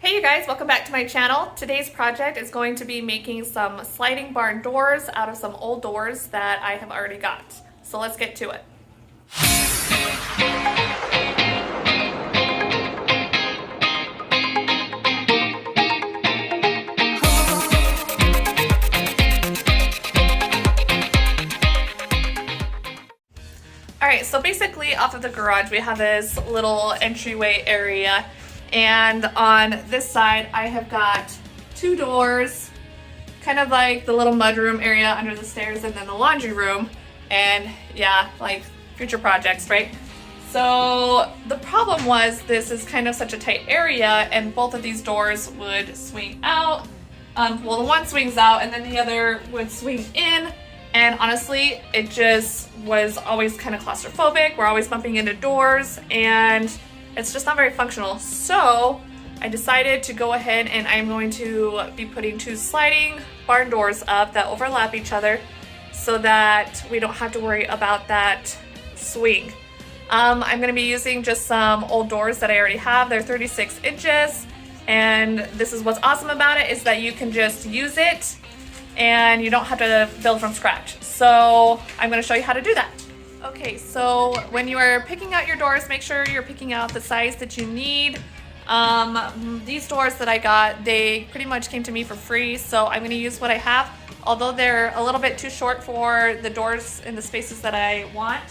Hey you guys, welcome back to my channel. Today's project is going to be making some sliding barn doors out of some old doors that I have already got. So let's get to it. Alright, so basically off of the garage we have this little entryway area, and on this side I have got two doors, kind of like the little mudroom area under the stairs and then the laundry room, and yeah, like future projects, right? So the problem was this is kind of such a tight area and both of these doors would swing out. Well, the one swings out and then the other would swing in. And honestly, it just was always kind of claustrophobic. We're always bumping into doors and it's just not very functional. So I decided to go ahead and I'm going to be putting two sliding barn doors up that overlap each other so that we don't have to worry about that swing. I'm going to be using just some old doors that I already have. They're 36 inches. And this is what's awesome about it, is that you can just use it and you don't have to build from scratch. So I'm going to show you how to do that. Okay, so when you are picking out your doors, make sure you're picking out the size that you need. These doors that I got, they pretty much came to me for free, so I'm going to use what I have, although they're a little bit too short for the doors in the spaces that I want.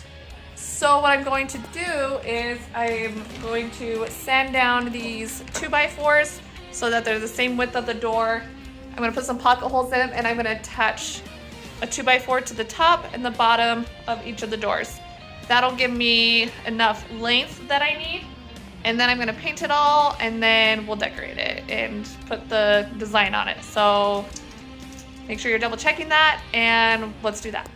So what I'm going to do is I'm going to sand down these 2x4s so that they're the same width of the door. I'm going to put some pocket holes in them and I'm going to attach a 2x4 to the top and the bottom of each of the doors. That'll give me enough length that I need. And then I'm going to paint it all and then we'll decorate it and put the design on it. So make sure you're double checking that and let's do that.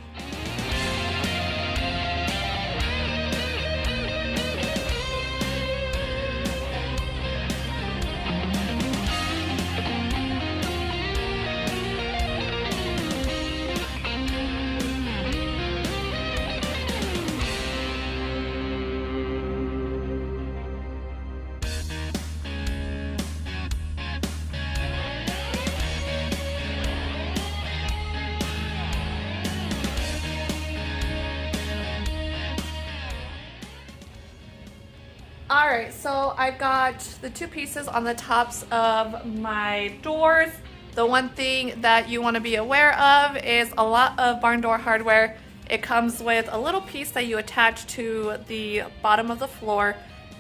Alright, so I've got the two pieces on the tops of my doors. The one thing that you want to be aware of is a lot of barn door hardware. It comes with a little piece that you attach to the bottom of the floor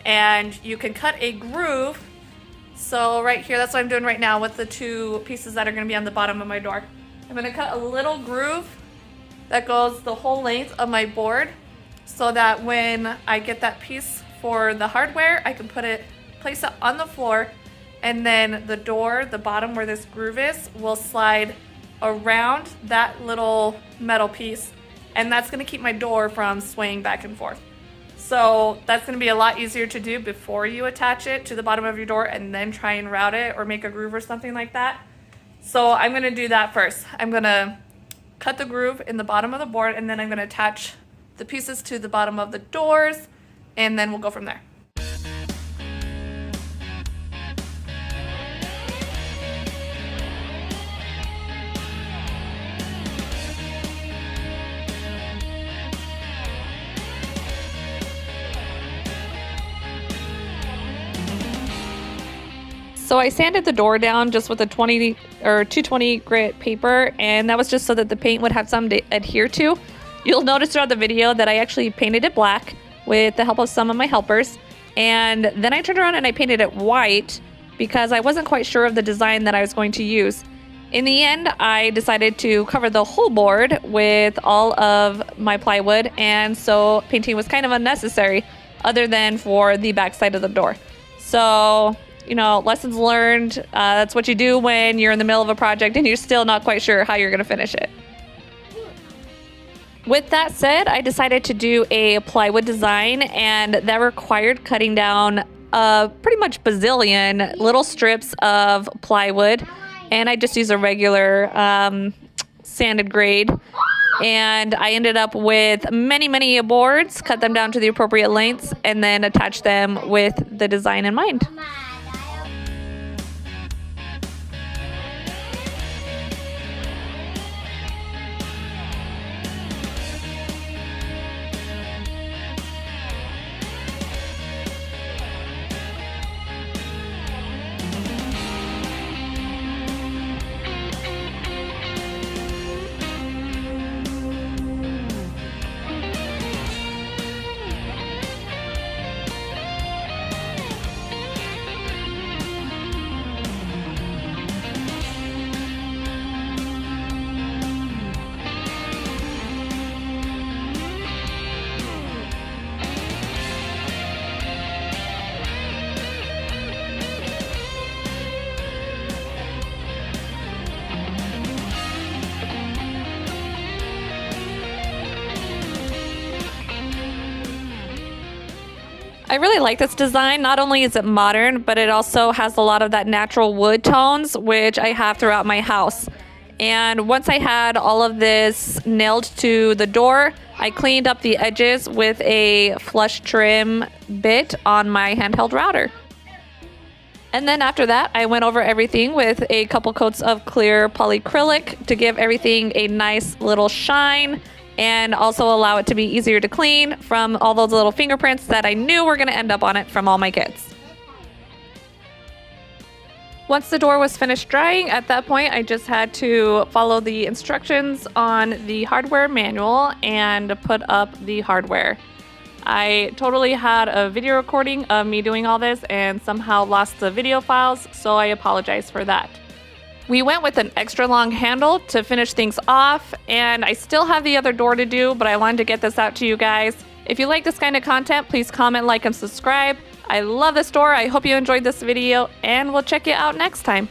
and you can cut a groove. So right here, that's what I'm doing right now with the two pieces that are going to be on the bottom of my door. I'm going to cut a little groove that goes the whole length of my board so that when I get that piece for the hardware, I can place it on the floor, and then the door, the bottom where this groove is, will slide around that little metal piece, and that's going to keep my door from swaying back and forth. So that's going to be a lot easier to do before you attach it to the bottom of your door and then try and route it or make a groove or something like that. So I'm going to do that first. I'm going to cut the groove in the bottom of the board and then I'm going to attach the pieces to the bottom of the doors, and then we'll go from there. So I sanded the door down just with a 20 or 220 grit paper, and that was just so that the paint would have something to adhere to. You'll notice throughout the video that I actually painted it black with the help of some of my helpers, and then I turned around and I painted it white because I wasn't quite sure of the design that I was going to use. In the end, I decided to cover the whole board with all of my plywood, and so painting was kind of unnecessary other than for the back side of the door. So, you know, lessons learned. That's what you do when you're in the middle of a project and you're still not quite sure how you're going to finish it. With that said, I decided to do a plywood design, and that required cutting down pretty much bazillion little strips of plywood, and I just used a regular sanded grade, and I ended up with many boards, cut them down to the appropriate lengths, and then attach them with the design in mind. I really like this design. Not only is it modern, but it also has a lot of that natural wood tones, which I have throughout my house. And once I had all of this nailed to the door, I cleaned up the edges with a flush trim bit on my handheld router. And then after that, I went over everything with a couple coats of clear polyacrylic to give everything a nice little shine and also allow it to be easier to clean from all those little fingerprints that I knew were going to end up on it from all my kids. Once the door was finished drying, at that point I just had to follow the instructions on the hardware manual and put up the hardware. I totally had a video recording of me doing all this and somehow lost the video files, so I apologize for that. We went with an extra long handle to finish things off, and I still have the other door to do, but I wanted to get this out to you guys. If you like this kind of content, please comment, like, and subscribe. I love this door. I hope you enjoyed this video, and we'll check you out next time.